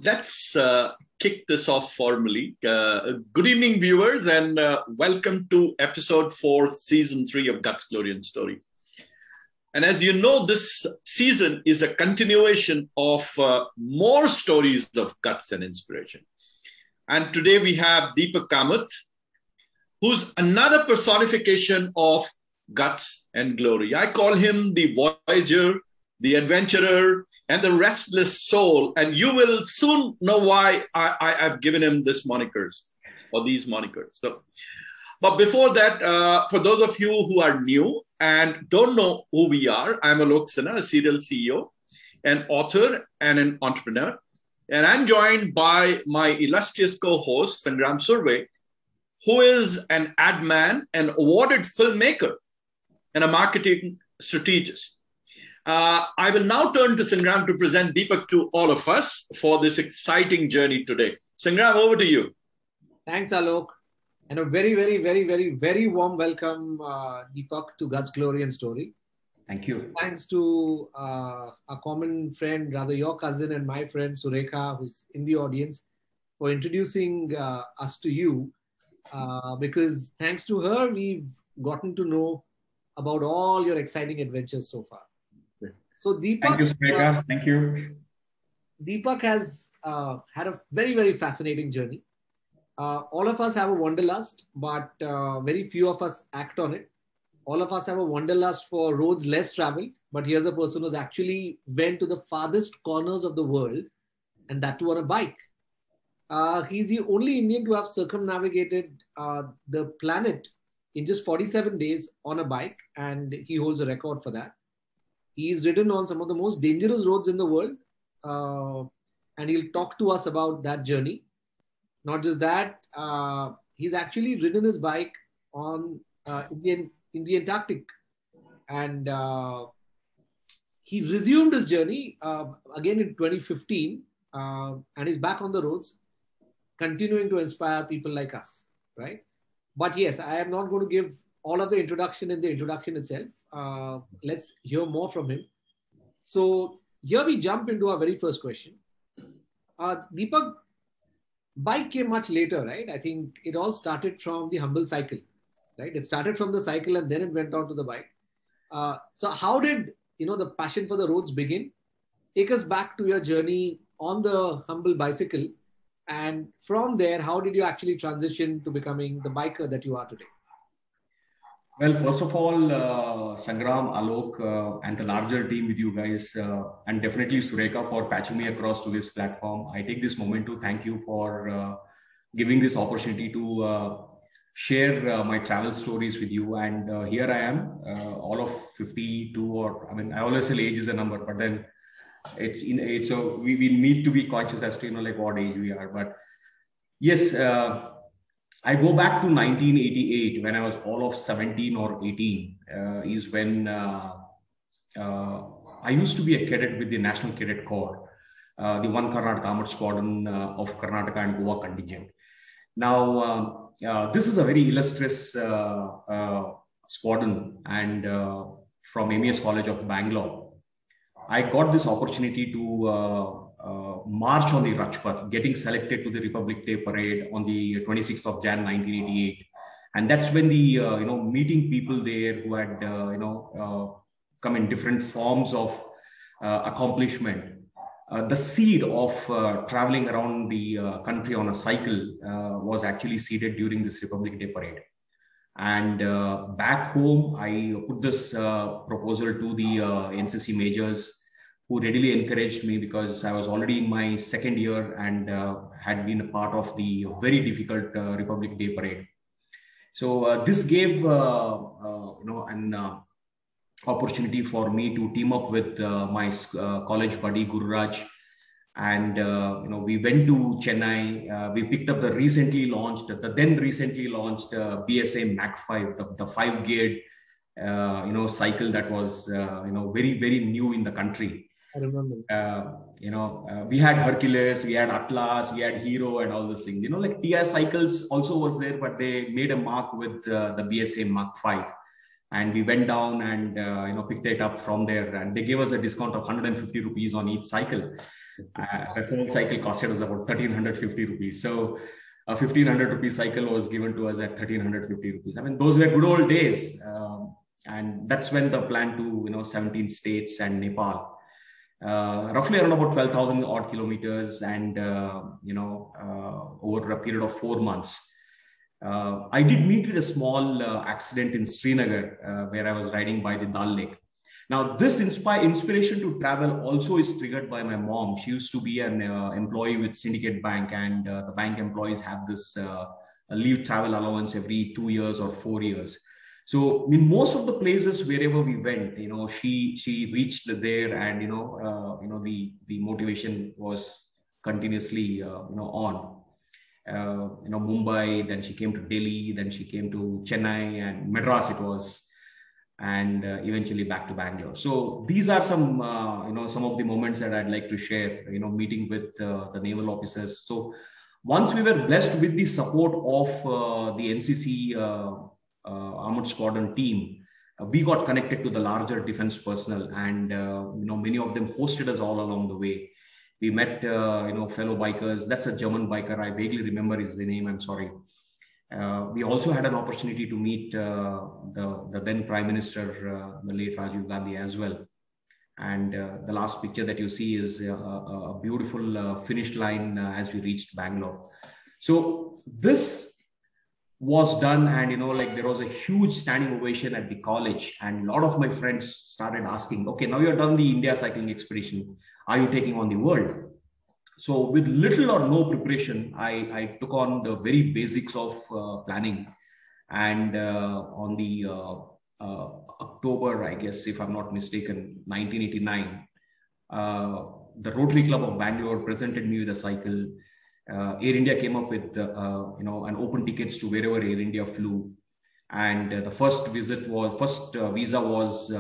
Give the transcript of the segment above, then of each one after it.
Let's kick this off formally. Good evening, viewers, and welcome to episode 4, season 3 of Guts, Glory, and Story. And as you know, this season is a continuation of more stories of guts and inspiration. And today we have Deepak Kamath, who's another personification of guts and glory. I call him the voyager, the adventurer, and the restless soul. And you will soon know why I've given him this monikers or these monikers. So, but before that, for those of you who are new and don't know who we are, I'm Alok Sinha, a serial CEO, an author, and an entrepreneur. And I'm joined by my illustrious co-host, Sangram Surve, who is an ad man, an awarded filmmaker, and a marketing strategist. I will now turn to Sangram to present Deepak to all of us for this exciting journey today. Sangram, over to you. Thanks, Alok. And a very warm welcome, Deepak, to Guts, Glory, and Story. Thank you. Thanks to a common friend, rather your cousin and my friend, Surekha, who's in the audience, for introducing us to you. Because thanks to her, we've gotten to know about all your exciting adventures so far. So Deepak, thank you, Surekha. Thank you. Deepak has had a very fascinating journey. All of us have a wanderlust, but very few of us act on it. All of us have a wanderlust for roads less traveled, but here's a person who's actually went to the farthest corners of the world, and that too on a bike. He's the only Indian to have circumnavigated the planet in just 47 days on a bike, and he holds a record for that. He's ridden on some of the most dangerous roads in the world, and he'll talk to us about that journey. Not just that, he's actually ridden his bike on in the Antarctic, and he resumed his journey again in 2015, and he's back on the roads, continuing to inspire people like us, right? But yes, I am not going to give all of the introduction in the introduction itself. Let's hear more from him. So here we jump into our very first question. Deepak, bike came much later, right? I think it all started from the humble cycle, right? It started from the cycle and then it went on to the bike. So how did, the passion for the roads begin? Take us back to your journey on the humble bicycle. And from there, how did you actually transition to becoming the biker that you are today? Well, first of all, Sangram, Alok, and the larger team with you guys, and definitely Surekha for patching me across to this platform. I take this moment to thank you for giving this opportunity to share my travel stories with you. And here I am, all of 52, or I always say age is a number, but then so we need to be conscious as to like what age we are. But yes. I go back to 1988 when I was all of 17 or 18 is when I used to be a cadet with the National Cadet Corps, the 1 Karnataka Armored Squadron of Karnataka and Goa contingent. Now, this is a very illustrious squadron, and from MES College of Bangalore, I got this opportunity to march on the Rajpath, getting selected to the Republic Day Parade on the 26th of Jan 1988. And that's when the, meeting people there who had, come in different forms of accomplishment. The seed of traveling around the country on a cycle was actually seeded during this Republic Day Parade. And back home, I put this proposal to the NCC majors, who readily encouraged me because I was already in my second year and had been a part of the very difficult Republic Day Parade. So this gave an opportunity for me to team up with my college buddy Gururaj, and we went to Chennai. We picked up the then recently launched BSA Mach 5, the 5-geared cycle that was very new in the country. I remember. We had Hercules, we had Atlas, we had Hero, and all those things. Like TI Cycles also was there, but they made a mark with the BSA Mach 5. And we went down and picked it up from there, and they gave us a discount of 150 rupees on each cycle. The whole cycle costed us about 1,350 rupees. So a 1,500 rupee cycle was given to us at 1,350 rupees. I mean, those were good old days. And that's when the plan to, 17 states and Nepal, roughly around about 12,000 odd kilometers, and, over a period of 4 months. I did meet with a small accident in Srinagar, where I was riding by the Dal Lake. Now, this inspiration to travel also is triggered by my mom. She used to be an employee with Syndicate Bank, and the bank employees have this leave travel allowance every 2 years or 4 years. So in most of the places wherever we went, she reached there, and the motivation was continuously on. Mumbai, then she came to Delhi, then she came to Chennai and Madras it was, and eventually back to Bangalore. So these are some some of the moments that I'd like to share, meeting with the naval officers. So once we were blessed with the support of the NCC Armored Squadron team, we got connected to the larger defense personnel, and many of them hosted us all along the way. We met fellow bikers. That's a German biker. I vaguely remember his name. I'm sorry. We also had an opportunity to meet the then Prime Minister, the late Rajiv Gandhi, as well. And the last picture that you see is a beautiful finish line as we reached Bangalore. So this was done, and there was a huge standing ovation at the college, and a lot of my friends started asking, okay, now you're done the India cycling expedition, are you taking on the world? So with little or no preparation, I took on the very basics of planning, and on the October, I guess, if I'm not mistaken, 1989, the Rotary Club of Bangalore presented me with a cycle. Air India came up with an open tickets to wherever Air India flew, and the first visa was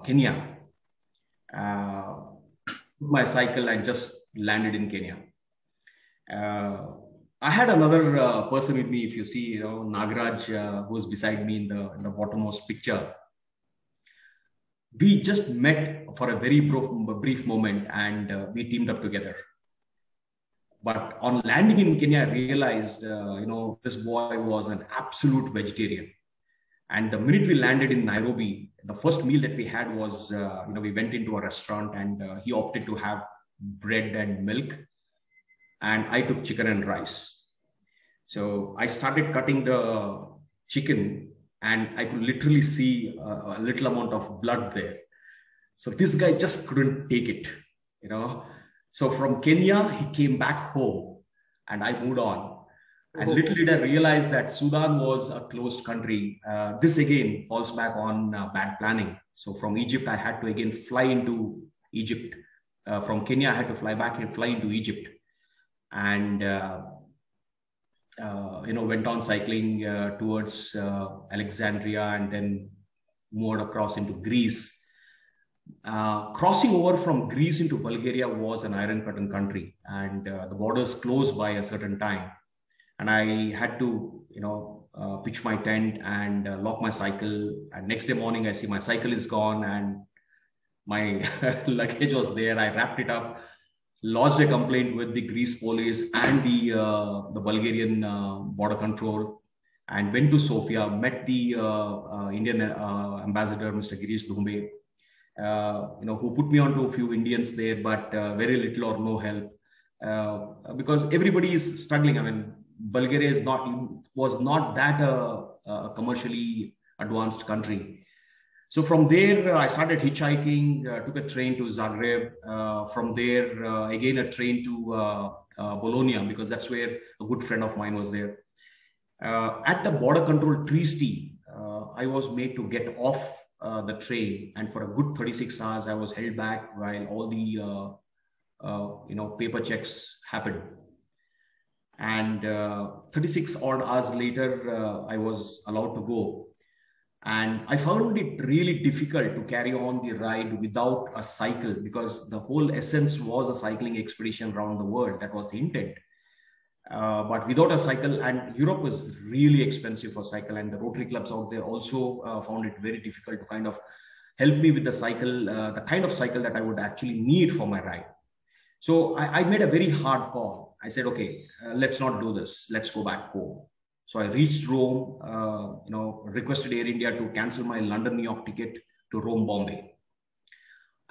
Kenya. My cycle and just landed in Kenya. I had another person with me. If you see, Nagaraj, who's beside me in the bottommost picture. We just met for a very brief moment, and we teamed up together. But on landing in Kenya, I realized, this boy was an absolute vegetarian. And the minute we landed in Nairobi, the first meal that we had was, we went into a restaurant, and he opted to have bread and milk, and I took chicken and rice. So I started cutting the chicken, and I could literally see a little amount of blood there. So this guy just couldn't take it, So from Kenya, he came back home, and I moved on. And little did I realize that Sudan was a closed country. This again falls back on bad planning. So from Egypt, I had to again fly into Egypt. From Kenya, I had to fly back and fly into Egypt. And, went on cycling towards Alexandria, and then moved across into Greece. Crossing over from Greece into Bulgaria was an Iron Curtain country, and the borders closed by a certain time. And I had to, pitch my tent and lock my cycle. And next day morning, I see my cycle is gone, and my luggage was there. I wrapped it up, lodged a complaint with the Greece police and the Bulgarian border control, and went to Sofia, met the Indian ambassador, Mr. Girish Dhumbe, who put me onto a few Indians there, but very little or no help, because everybody is struggling. I mean, Bulgaria was not that a commercially advanced country. So from there, I started hitchhiking, took a train to Zagreb. From there, again, a train to Bologna, because that's where a good friend of mine was there. At the border control Trieste, I was made to get off the train, and for a good 36 hours, I was held back while all the paper checks happened. And 36 odd hours later, I was allowed to go. And I found it really difficult to carry on the ride without a cycle, because the whole essence was a cycling expedition around the world. That was the intent. But without a cycle, and Europe was really expensive for cycle, and the Rotary clubs out there also found it very difficult to kind of help me with the cycle, the kind of cycle that I would actually need for my ride. So I made a very hard call. I said, okay, let's not do this. Let's go back home. So I reached Rome, requested Air India to cancel my London-New York ticket to Rome, Bombay.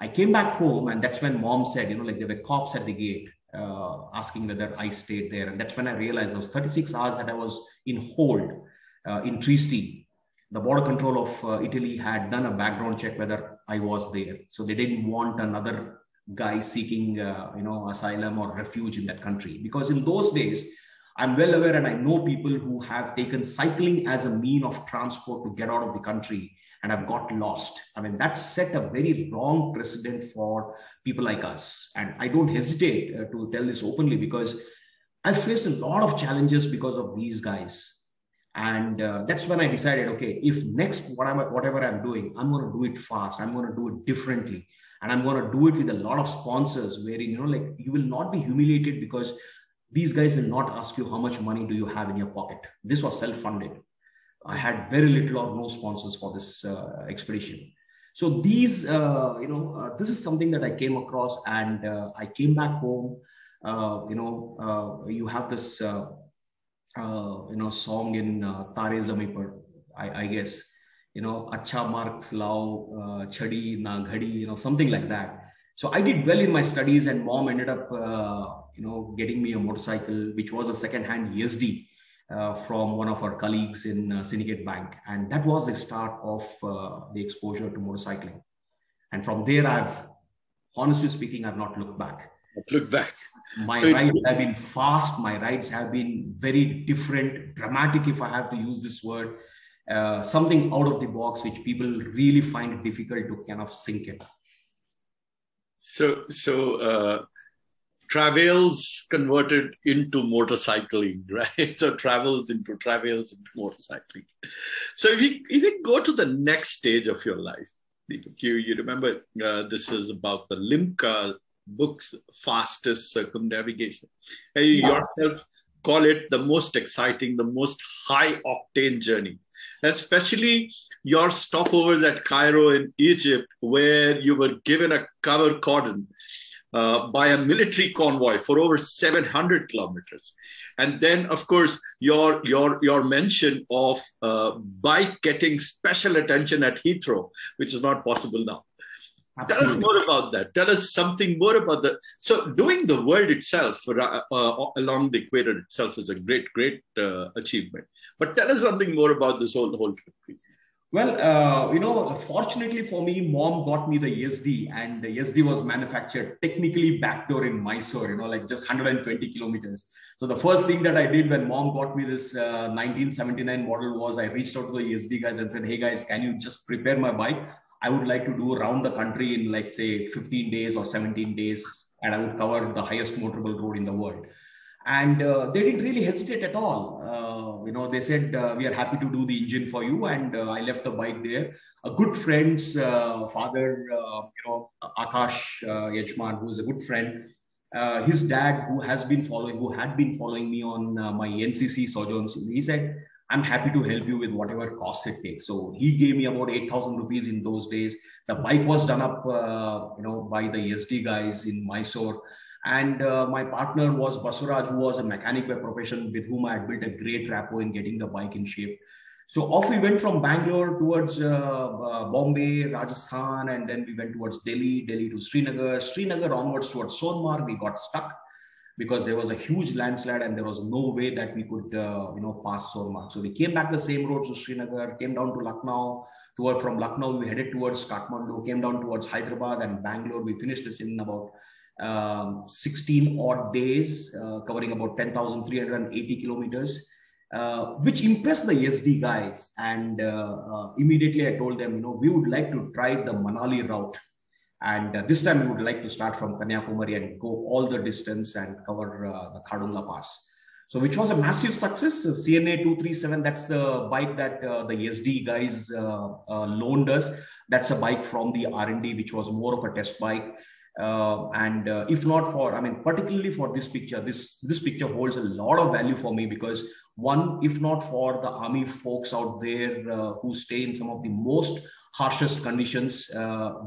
I came back home, and that's when mom said, there were cops at the gate asking whether I stayed there. And that's when I realized those 36 hours that I was in hold in Trieste, the border control of Italy had done a background check whether I was there. So they didn't want another guy seeking, asylum or refuge in that country. Because in those days, I'm well aware, and I know people who have taken cycling as a mean of transport to get out of the country and have got lost. I mean, that set a very wrong precedent for people like us. And I don't hesitate to tell this openly, because I faced a lot of challenges because of these guys. And that's when I decided, okay, if next, whatever I'm doing, I'm going to do it fast. I'm going to do it differently. And I'm going to do it with a lot of sponsors wherein, you will not be humiliated, because these guys will not ask you how much money do you have in your pocket. This was self-funded. I had very little or no sponsors for this expedition. So these, this is something that I came across, and I came back home. You have this, song in Tare Zameen Par, I guess, Acha marks lao, chadi na ghadi, something like that. So I did well in my studies, and mom ended up, getting me a motorcycle, which was a second-hand ESD from one of our colleagues in Syndicate Bank. And that was the start of the exposure to motorcycling. And from there, honestly speaking, I've not looked back. My rides have been fast. My rides have been very different, dramatic, if I have to use this word. Something out of the box, which people really find it difficult to kind of sink in. So travails converted into motorcycling, right? So travails into motorcycling. So if you go to the next stage of your life, you remember this is about the Limca book's fastest circumnavigation. And you yourself call it the most exciting, the most high octane journey, especially your stopovers at Cairo in Egypt, where you were given a cover cordon by a military convoy for over 700 kilometers. And then, of course, your mention of bike getting special attention at Heathrow, which is not possible now. Absolutely. Tell us more about that. Tell us something more about that. So doing the world itself along the equator itself is a great achievement. But tell us something more about this whole trip, please. Well, fortunately for me, mom got me the ESD, and the ESD was manufactured technically backdoor in Mysore, just 120 kilometers. So the first thing that I did when mom got me this 1979 model was I reached out to the ESD guys and said, hey guys, can you just prepare my bike? I would like to do around the country in, like, say, 15 days or 17 days, and I would cover the highest motorable road in the world. And they didn't really hesitate at all. They said, we are happy to do the engine for you. And I left the bike there. A good friend's father, Akash Yajman, who is a good friend, his dad, who had been following me on my NCC sojourns, he said, I'm happy to help you with whatever cost it takes. So he gave me about 8,000 rupees in those days. The bike was done up, by the ESD guys in Mysore. And my partner was Basuraj, who was a mechanic by profession, with whom I had built a great rapport in getting the bike in shape. So off we went from Bangalore towards Bombay, Rajasthan, and then we went towards Delhi to Srinagar onwards towards Sonmarg. We got stuck because there was a huge landslide and there was no way that we could, pass Sonmarg. So we came back the same road to Srinagar, came down to Lucknow. From Lucknow, we headed towards Kathmandu, came down towards Hyderabad and Bangalore. We finished this in about 16 odd days, covering about 10,380 kilometers, which impressed the ESD guys. And immediately I told them, we would like to try the Manali route. And this time we would like to start from Kanyakumari and go all the distance and cover the Khardungla Pass. So which was a massive success. CNA 237, that's the bike that the ESD guys loaned us. That's a bike from the R&D, which was more of a test bike. If not for, particularly for this picture, this picture holds a lot of value for me because one, if not for the army folks out there who stay in some of the most harshest conditions,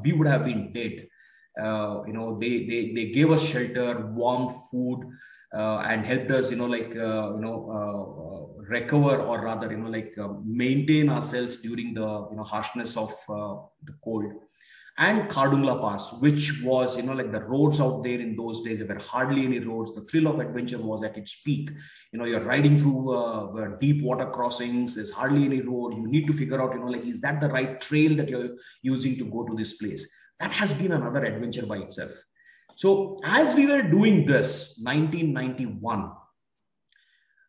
we would have been dead. They gave us shelter, warm food, and helped us, recover, or rather, maintain ourselves during the, harshness of the cold. And Khardungla Pass, which was, the roads out there in those days, there were hardly any roads. The thrill of adventure was at its peak. You're riding through deep water crossings. There's hardly any road. You need to figure out, is that the right trail that you're using to go to this place? That has been another adventure by itself. So as we were doing this, 1991,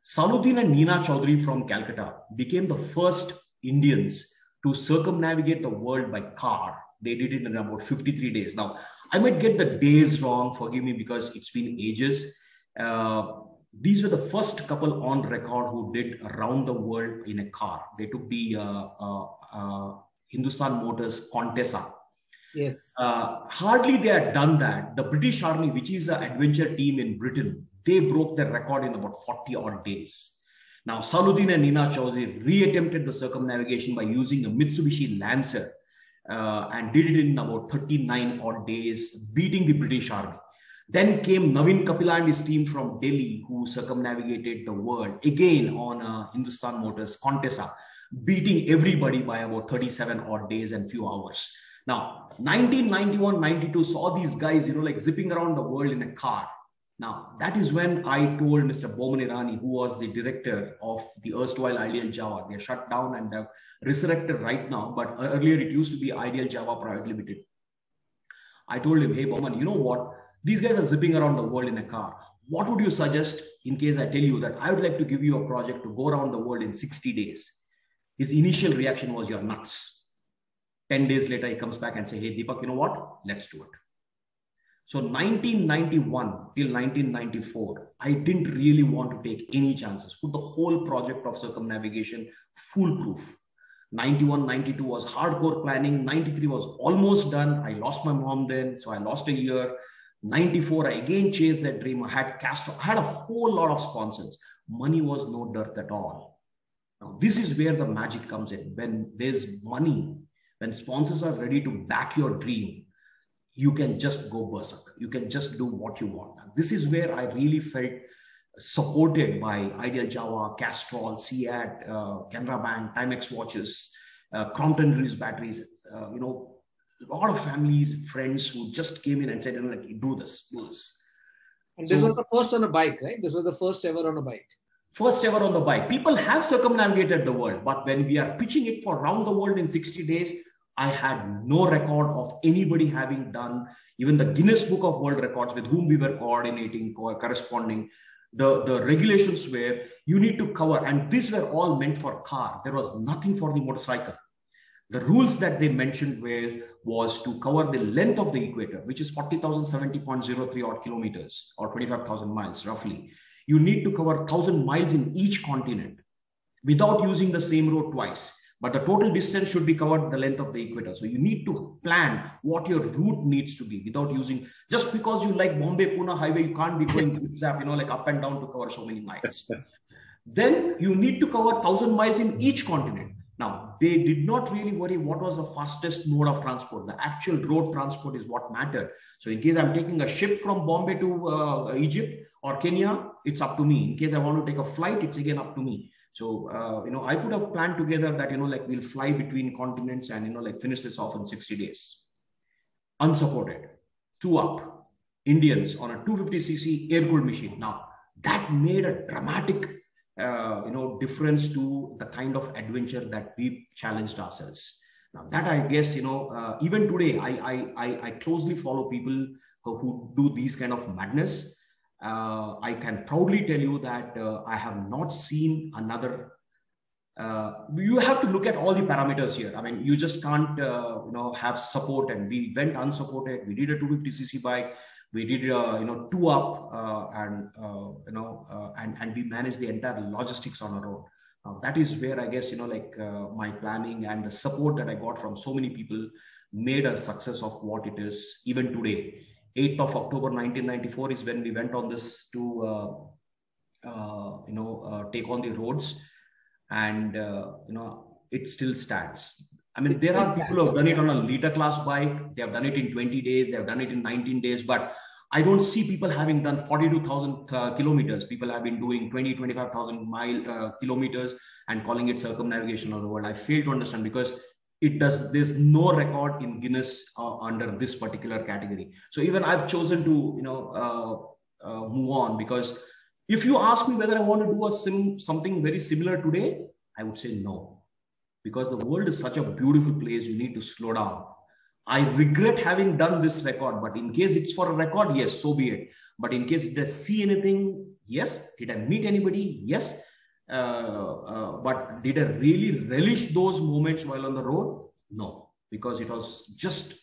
Saluddin and Neena Chaudhary from Calcutta became the first Indians to circumnavigate the world by car. They did it in about 53 days. Now, I might get the days wrong, forgive me, because it's been ages. These were the first couple on record who did around the world in a car. They took the Hindustan Motors Contessa. Yes. Hardly they had done that. The British Army, which is an adventure team in Britain, they broke their record in about 40 odd days. Now, Saluddin and Neena Chaudhary re-attempted the circumnavigation by using a Mitsubishi Lancer and did it in about 39 odd days, beating the British Army. Then came Navin Kapila and his team from Delhi, who circumnavigated the world again on Hindustan Motors Contessa, beating everybody by about 37 odd days and few hours. Now, 1991-92 saw these guys, zipping around the world in a car. Now, that is when I told Mr. Boman Irani, who was the director of the erstwhile Ideal Java. They're shut down and they're resurrected right now, but earlier it used to be Ideal Java Private Limited. I told him, hey, Boman, you know what? These guys are zipping around the world in a car. What would you suggest in case I tell you that I would like to give you a project to go around the world in 60 days? His initial reaction was, you're nuts. 10 days later, he comes back and says, hey, Deepak, you know what? Let's do it. So 1991 till 1994, I didn't really want to take any chances. Put the whole project of circumnavigation foolproof. 91, 92 was hardcore planning. 93 was almost done. I lost my mom then, so I lost a year. 94, I again chased that dream. I had a whole lot of sponsors. Money was no dirt at all. Now, this is where the magic comes in. When there's money, when sponsors are ready to back your dream, you can just go berserk. You can just do what you want. This is where I really felt supported by Ideal Java, Castrol, SEAT, Canara Bank, Timex watches, Crompton Greaves batteries. A lot of families, friends who just came in and said, do this. And this was the first on a bike, right? This was the first ever on a bike. First ever on the bike. People have circumnavigated the world, but when we are pitching it for around the world in 60 days, I had no record of anybody having done, even the Guinness Book of World Records with whom we were coordinating, corresponding. The regulations were you need to cover, and these were all meant for car. There was nothing for the motorcycle. The rules that they mentioned was to cover the length of the equator, which is 40,070.03 odd kilometers or 25,000 miles roughly. You need to cover 1,000 miles in each continent without using the same road twice. But the total distance should be covered the length of the equator. So you need to plan what your route needs to be without using, just because you like Bombay-Pune highway, you can't be going zip-zap, up and down to cover so many miles. Then you need to cover 1,000 miles in each continent. Now, they did not really worry what was the fastest mode of transport. The actual road transport is what mattered. So in case I'm taking a ship from Bombay to Egypt or Kenya, it's up to me. In case I want to take a flight, it's again up to me. So, I put a plan together that, we'll fly between continents and, finish this off in 60 days. Unsupported. 2 up. Indians on a 250cc air-cooled machine. Now, that made a dramatic, difference to the kind of adventure that we challenged ourselves. Now, that I guess, even today, I closely follow people who do these kind of madness. I can proudly tell you that I have not seen another. You have to look at all the parameters here. I mean, you just can't, have support. And we went unsupported. We did a 250cc bike. We did, 2 up, and we managed the entire logistics on our own. Now, that is where I guess, my planning and the support that I got from so mane people made a success of what it is even today. 8th of October 1994 is when we went on this to, take on the roads, and it still stands. I mean, there are people who have done it on a liter class bike. They have done it in 20 days. They have done it in 19 days. But I don't see people having done 42,000 kilometers. People have been doing 20, 25,000 kilometers and calling it circumnavigation of the world. I fail to understand because there's no record in Guinness under this particular category. So even I've chosen to, move on, because if you ask me whether I want to do something very similar today, I would say no. Because the world is such a beautiful place, you need to slow down. I regret having done this record, but in case it's for a record, yes, so be it. But in case did I see anything? Yes. Did I meet anybody? Yes. But did I really relish those moments while on the road? No, because it was just,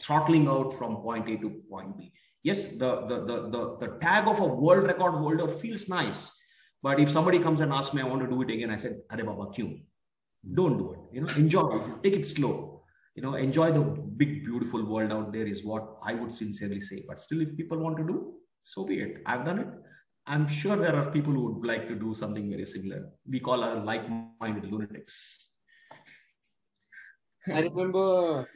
throttling out from point A to point B. Yes, the tag of a world record holder feels nice. But if somebody comes and asks me, I want to do it again, I said, Are Baba, kyun? Don't do it. Enjoy it. Take it slow. Enjoy the big, beautiful world out there is what I would sincerely say. But still, if people want to do, so be it. I've done it. I'm sure there are people who would like to do something very similar. We call our like-minded lunatics. I remember,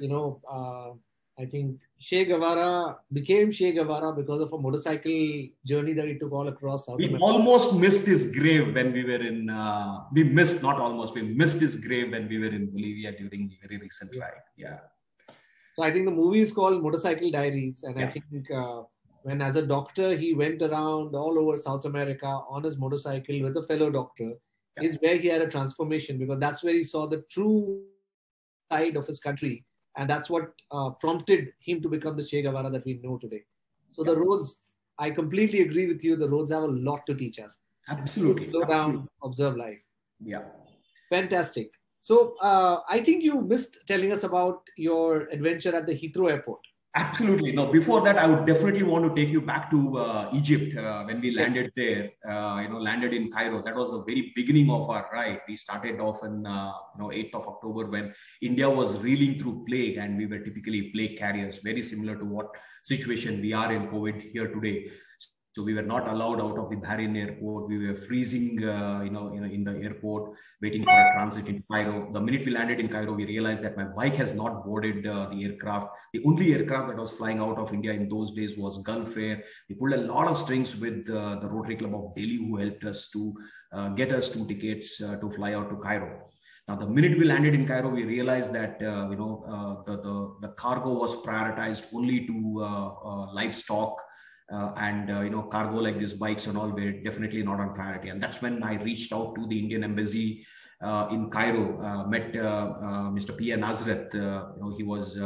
I think Che Guevara became Che Guevara because of a motorcycle journey that he took all across South America. We almost missed his grave when we were in, we missed his grave when we were in Bolivia during the very recent ride. Yeah. So I think the movie is called Motorcycle Diaries. And I think when as a doctor, he went around all over South America on his motorcycle with a fellow doctor, is where he had a transformation, because that's where he saw the true side of his country. And that's what prompted him to become the Che Guevara that we know today. So the roads, I completely agree with you. The roads have a lot to teach us. Absolutely. Slow down, observe life. Yeah. Fantastic. So I think you missed telling us about your adventure at the Heathrow Airport. Absolutely. No, before that, I would definitely want to take you back to Egypt when we landed there, landed in Cairo. That was the very beginning of our ride. We started off on 8th of October when India was reeling through plague, and we were typically plague carriers, very similar to what situation we are in COVID here today. So we were not allowed out of the Bahrain airport. We were freezing, in the airport, waiting for a transit in Cairo. The minute we landed in Cairo, we realized that my bike has not boarded the aircraft. The only aircraft that was flying out of India in those days was Gulf Air. We pulled a lot of strings with the Rotary Club of Delhi, who helped us to get us 2 tickets to fly out to Cairo. Now, the minute we landed in Cairo, we realized that the cargo was prioritized only to livestock. Cargo like these bikes and all were definitely not on priority. And that's when I reached out to the Indian embassy in Cairo, met Mr. P.A. Nazareth. He was,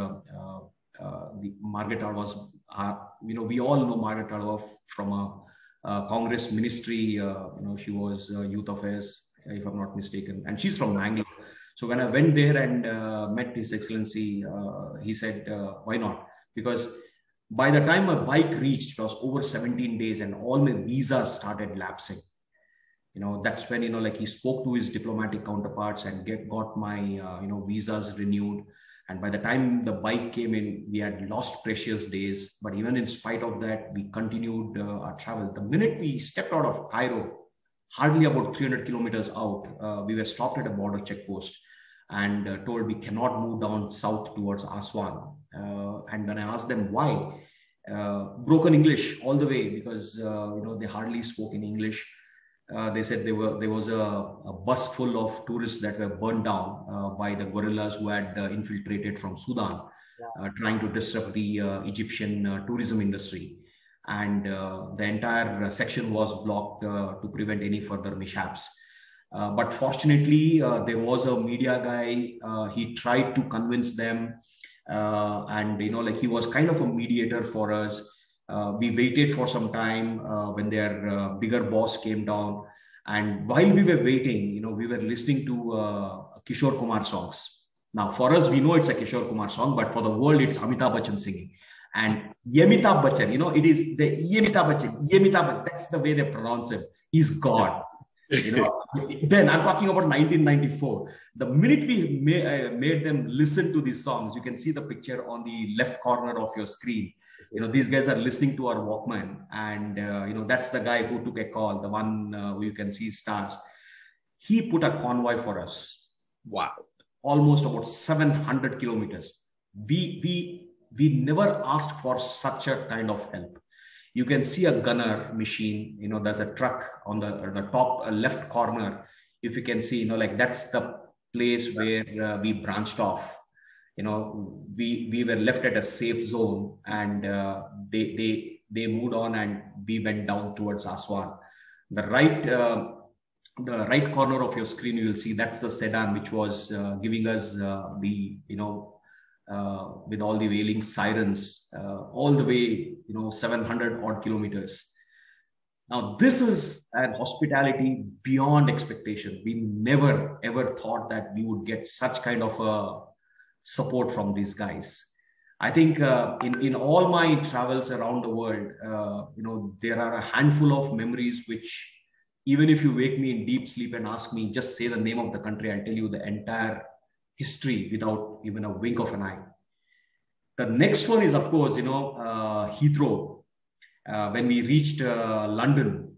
Margaret was, we all know Margaret Alva from a Congress ministry. She was Youth Affairs, if I'm not mistaken. And she's from Bangalore. So when I went there and met His Excellency, he said, why not? Because by the time my bike reached, it was over 17 days and all my visas started lapsing. That's when, he spoke to his diplomatic counterparts and got my, visas renewed. And by the time the bike came in, we had lost precious days. But even in spite of that, we continued our travel. The minute we stepped out of Cairo, hardly about 300 kilometers out, we were stopped at a border checkpost and told we cannot move down south towards Aswan. And when I asked them why, broken English all the way, because they hardly spoke in English. They said there was a bus full of tourists that were burned down by the guerrillas who had infiltrated from Sudan, trying to disrupt the Egyptian tourism industry. And the entire section was blocked to prevent any further mishaps. But fortunately, there was a media guy. He tried to convince them. And he was kind of a mediator for us. We waited for some time when their bigger boss came down, and while we were waiting, we were listening to Kishore Kumar songs. Now for us, we know it's a Kishore Kumar song, but for the world, it's Amitabh Bachchan singing. And Yemitabh Bachchan, it is the Yemitabh Bachchan. That's the way they pronounce it. He's God. Then I'm talking about 1994. The minute we made them listen to these songs, you can see the picture on the left corner of your screen. These guys are listening to our Walkman, and that's the guy who took a call, the one who you can see stars. He put a convoy for us. Wow. almost about 700 kilometers. We never asked for such a kind of help. You can see a gunner machine, there's a truck on the top left corner. If you can see, like that's the place where we branched off. We were left at a safe zone, and they moved on, and we went down towards Aswan. The right corner of your screen, you will see that's the sedan which was giving us with all the wailing sirens all the way 700 odd kilometers. Now this is an hospitality beyond expectation. We never ever thought that we would get such kind of support from these guys. I think in all my travels around the world, there are a handful of memories which, even if you wake me in deep sleep and ask me, just say the name of the country, I'll tell you the entire history without even a wink of an eye. The next one is, of course, Heathrow, when we reached London.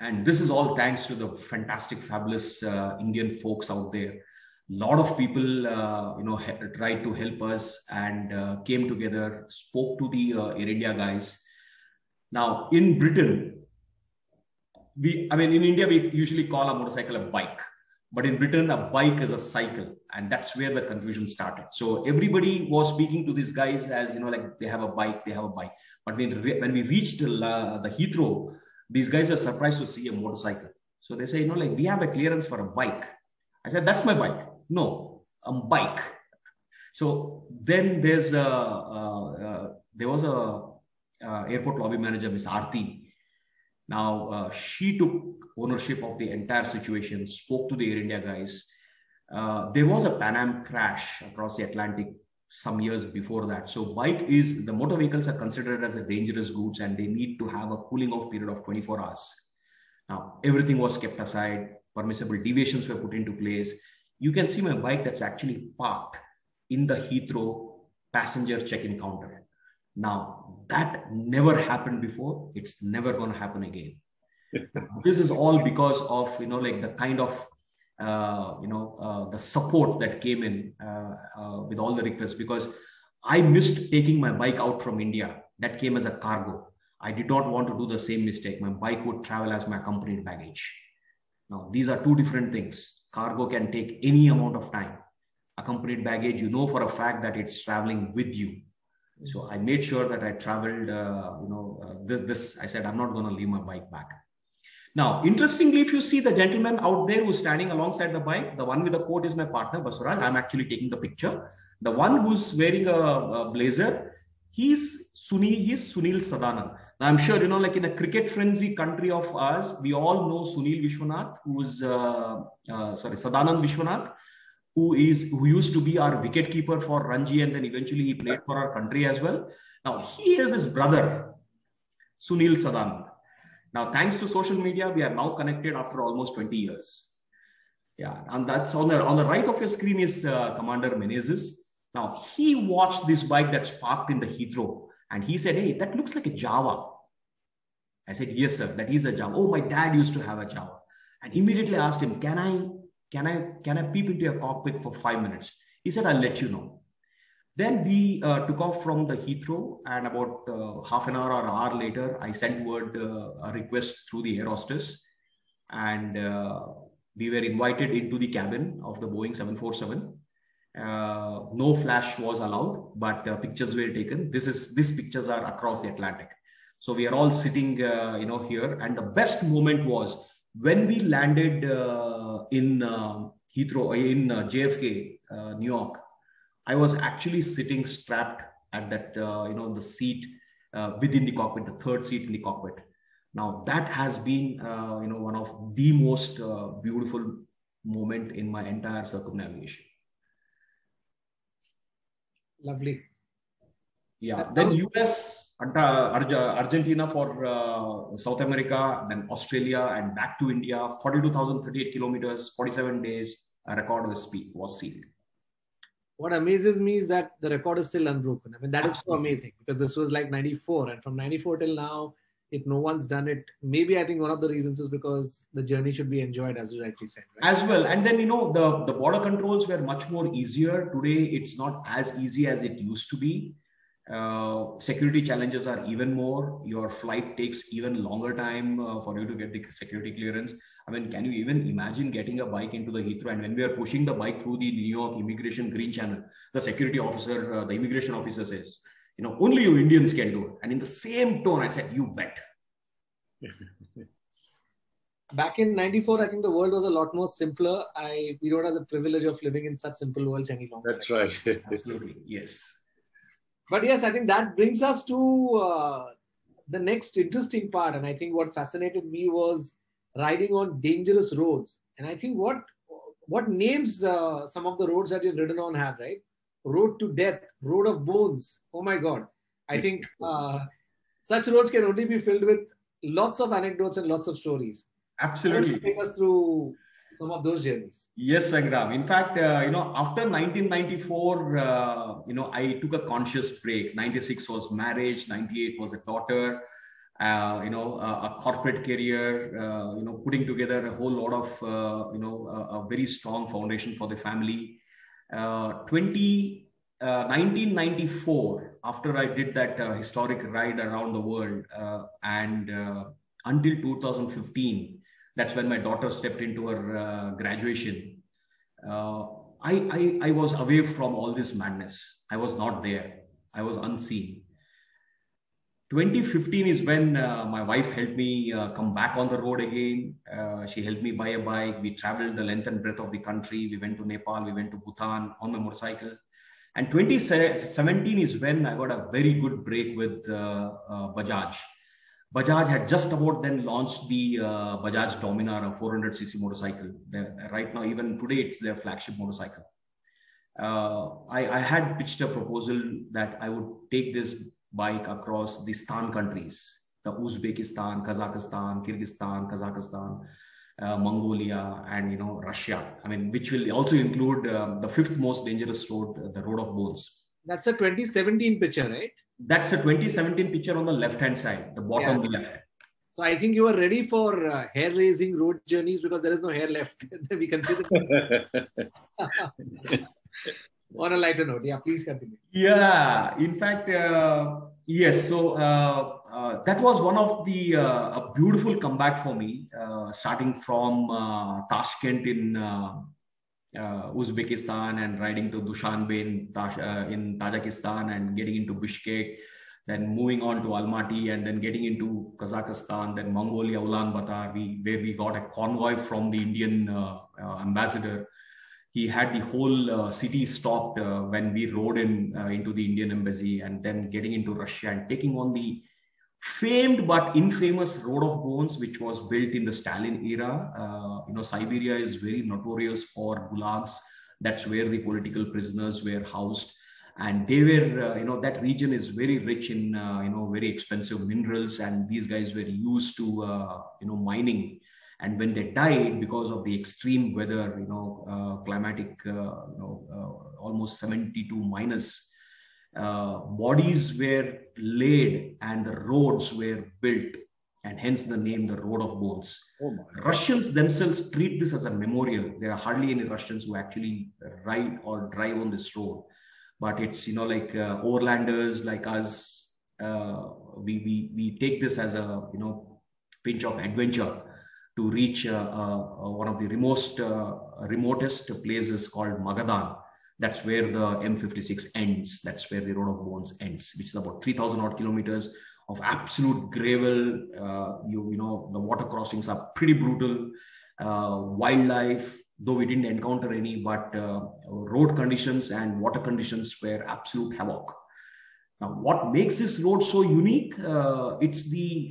And this is all thanks to the fantastic, fabulous Indian folks out there. A lot of people, tried to help us and came together, spoke to the Air India guys. Now, in Britain, in India, we usually call a motorcycle a bike. But in Britain, a bike is a cycle. And that's where the confusion started. So everybody was speaking to these guys as, like they have a bike. But when we reached the Heathrow, these guys were surprised to see a motorcycle. So they say, we have a clearance for a bike. I said, that's my bike. No, a bike. So then there was a airport lobby manager, Miss Aarti. Now, she took ownership of the entire situation, spoke to the Air India guys. There was a Pan Am crash across the Atlantic some years before that. So the motor vehicles are considered as a dangerous goods, and they need to have a cooling off period of 24 hours. Now, everything was kept aside. Permissible deviations were put into place. You can see my bike that's actually parked in the Heathrow passenger check-in counter. Now, that never happened before. It's never going to happen again. This is all because of, the kind of, the support that came in with all the requests, because I missed taking my bike out from India. That came as a cargo. I did not want to do the same mistake. My bike would travel as my accompanied baggage. Now, these are two different things. Cargo can take any amount of time. Accompanied baggage, for a fact that it's traveling with you. So I made sure that I traveled, I said, I'm not going to leave my bike back. Now, interestingly, if you see the gentleman out there who's standing alongside the bike, the one with the coat is my partner, Basuraj. I'm actually taking the picture. The one who's wearing a blazer, he's Sunil Sadanand. Now, I'm sure, like in a cricket frenzy country of ours, we all know Sunil Vishwanath, Sadanand Vishwanath, who used to be our wicketkeeper for Ranji, and then eventually he played for our country as well. Now, he is his brother, Sunil Sadanand. Now, thanks to social media, we are now connected after almost 20 years. Yeah, and that's on the right of your screen is Commander Menezes. Now, he watched this bike that's parked in the Heathrow, and he said, hey, that looks like a Java. I said, yes, sir, that is a Java. Oh, my dad used to have a Java. And immediately asked him, can I peep into your cockpit for 5 minutes? He said, I'll let you know. Then we took off from the Heathrow, and about half an hour or an hour later, I sent word a request through the air hostess, and we were invited into the cabin of the Boeing 747. No flash was allowed, but pictures were taken. These pictures are across the Atlantic. So we are all sitting, here. And the best moment was when we landed in Heathrow, in JFK, New York. I was actually sitting strapped at that, the seat within the cockpit, the third seat in the cockpit. Now that has been, one of the most beautiful moment in my entire circumnavigation. Lovely. Yeah. Then US, Argentina for South America, then Australia, and back to India. 42,038 kilometers, 47 days. A record was sealed. What amazes me is that the record is still unbroken. I mean, that is so amazing, because this was like 94, and from 94 till now, if no one's done it, maybe I think one of the reasons is because the journey should be enjoyed, as you rightly said. Right? As well. And then, the border controls were much more easier. Today, it's not as easy as it used to be. Security challenges are even more. Your flight takes even longer time for you to get the security clearance. I mean, can you even imagine getting a bike into the Heathrow? And when we are pushing the bike through the New York immigration green channel, the security officer, the immigration officer says, only you Indians can do it. And in the same tone, I said, you bet. Back in 94, I think the world was a lot more simpler. We don't have the privilege of living in such simple worlds any longer. That's right. Absolutely. Yes. But yes, I think that brings us to the next interesting part. And I think what fascinated me was riding on dangerous roads. And I think what names some of the roads that you've ridden on have, right? Road to Death, Road of Bones. Oh my God. I think such roads can only be filled with lots of anecdotes and lots of stories. Absolutely. Take us through some of those journeys. Yes, Sangram. In fact, after 1994, I took a conscious break. 96 was marriage. 98 was a daughter. A corporate career. Putting together a whole lot of a very strong foundation for the family. 1994, after I did that historic ride around the world, and until 2015. That's when my daughter stepped into her graduation. I was away from all this madness. I was not there. I was unseen. 2015 is when my wife helped me come back on the road again. She helped me buy a bike. We traveled the length and breadth of the country. We went to Nepal. We went to Bhutan on my motorcycle. And 2017 is when I got a very good break with Bajaj. Bajaj had just about then launched the Bajaj Dominar, a 400cc motorcycle. Right now, even today, it's their flagship motorcycle. I had pitched a proposal that I would take this bike across the Stan countries, the Uzbekistan, Kazakhstan, Kyrgyzstan, Mongolia, and Russia. I mean, which will also include the fifth most dangerous road, the Road of Bones. That's a 2017 picture, right? That's a 2017 picture on the left-hand side, the bottom left. So I think you are ready for hair-raising road journeys because there is no hair left. We can see the... On a lighter note, yeah, please continue. Yeah, in fact, yes. So that was one of the a beautiful comeback for me, starting from Tashkent in Uzbekistan and riding to Dushanbe in Tajikistan and getting into Bishkek, then moving on to Almaty and then getting into Kazakhstan, then Mongolia, Ulaanbaatar, where we got a convoy from the Indian ambassador. He had the whole city stopped when we rode into the Indian embassy, and then getting into Russia and taking on the famed but infamous Road of Bones, which was built in the Stalin era. Siberia is very notorious for gulags. That's where the political prisoners were housed. And they were, that region is very rich in, very expensive minerals. And these guys were used to, mining. And when they died because of the extreme weather, climatic, almost 72 minus, bodies were laid and the roads were built, and hence the name, the Road of Bones. Russians themselves treat this as a memorial. There are hardly any Russians who actually ride or drive on this road, but it's, like overlanders like us, we take this as a, pinch of adventure to reach one of the remotest places called Magadan. That's where the M56 ends. That's where the Road of Bones ends, which is about 3,000 odd kilometers of absolute gravel. The water crossings are pretty brutal. Wildlife, though we didn't encounter any, but road conditions and water conditions were absolute havoc. Now, what makes this road so unique? It's the,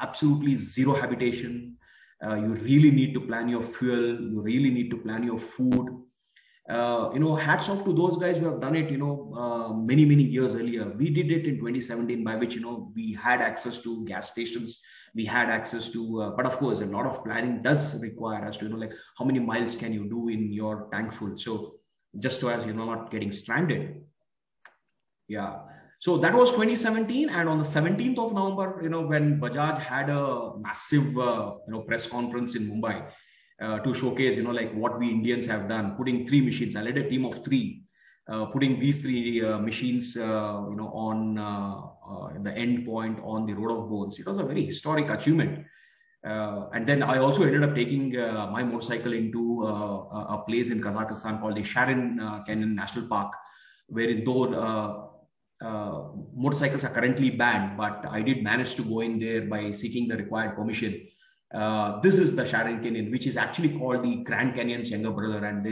absolutely zero habitation. You really need to plan your fuel. You really need to plan your food. Hats off to those guys who have done it, many, many years earlier. We did it in 2017, by which, we had access to gas stations. We had access to, but of course, a lot of planning does require us to, like how many miles can you do in your tank full? So just so as you're not getting stranded. Yeah. So that was 2017. And on the 17th of November, when Bajaj had a massive, press conference in Mumbai to showcase, like what we Indians have done, putting 3 machines. I led a team of 3, putting these 3 machines, on the end point on the Road of Bones. It was a very historic achievement. And then I also ended up taking my motorcycle into a place in Kazakhstan called the Sharin Canyon National Park, wherein though motorcycles are currently banned, but I did manage to go in there by seeking the required permission. This is the Sharin Canyon, which is actually called the Grand Canyon's younger brother. And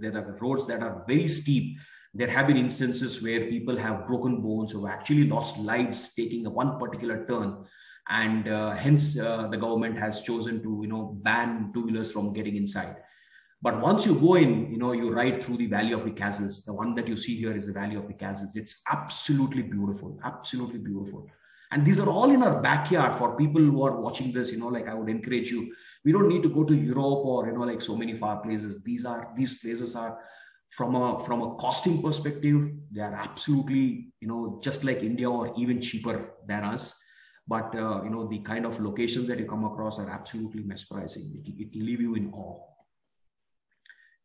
there are roads that are very steep. There have been instances where people have broken bones or actually lost lives taking one particular turn. And hence the government has chosen to, ban 2-wheelers from getting inside. But once you go in, you ride through the Valley of the Castles. The one that you see here is the Valley of the Castles. It's absolutely beautiful, absolutely beautiful. And these are all in our backyard. For people who are watching this, I would encourage you, we don't need to go to Europe or, like so many far places. These places are from a costing perspective, they are absolutely, just like India or even cheaper than us. But, the kind of locations that you come across are absolutely mesmerizing. It will leave you in awe.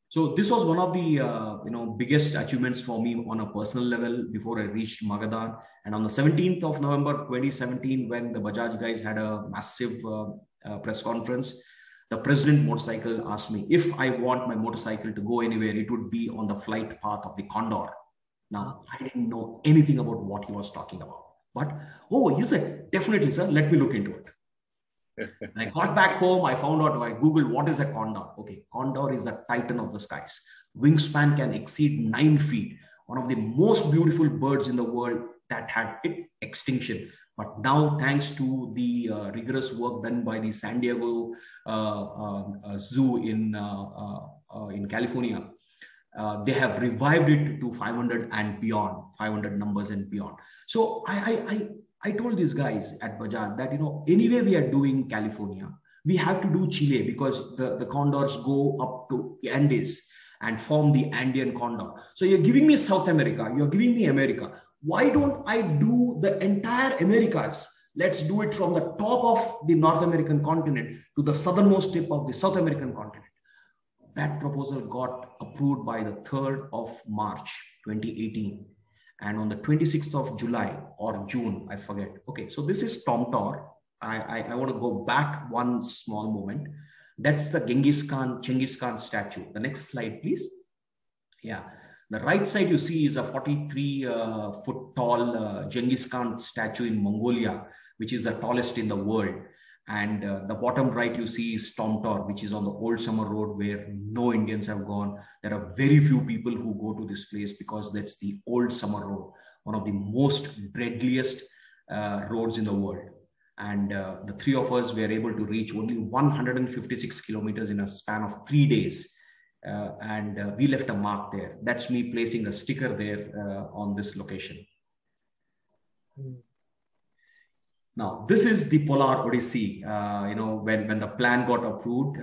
So this was one of the biggest achievements for me on a personal level before I reached Magadan. And on the 17th of November 2017, when the Bajaj guys had a massive press conference, the President motorcycle asked me if I want my motorcycle to go anywhere, it would be on the flight path of the Condor. Now, I didn't know anything about what he was talking about. But, oh, you said, definitely, sir, let me look into it. I got back home, I found out, I Googled what is a condor. Okay, condor is a titan of the skies. Wingspan can exceed 9 feet. One of the most beautiful birds in the world that had hit extinction. But now, thanks to the rigorous work done by the San Diego Zoo in California, they have revived it to 500 and beyond, 500 numbers and beyond. So I told these guys at Bajaj that, anyway we are doing California, we have to do Chile because the condors go up to Andes and form the Andean condor. So you're giving me South America, you're giving me America. Why don't I do the entire Americas? Let's do it from the top of the North American continent to the southernmost tip of the South American continent. That proposal got approved by the 3rd of March, 2018. And on the 26th of July or June, I forget. Okay, so this is Tomtor. I want to go back one small moment. That's the Genghis Khan statue. The next slide, please. Yeah, the right side you see is a 43-foot tall Genghis Khan statue in Mongolia, which is the tallest in the world. And the bottom right you see is Tomtor, which is on the Old Summer Road where no Indians have gone. There are very few people who go to this place because that's the Old Summer Road, one of the most deadliest roads in the world. And the 3 of us were able to reach only 156 kilometers in a span of 3 days. And we left a mark there. That's me placing a sticker there on this location. Now, this is the Polar Odyssey. When the plan got approved,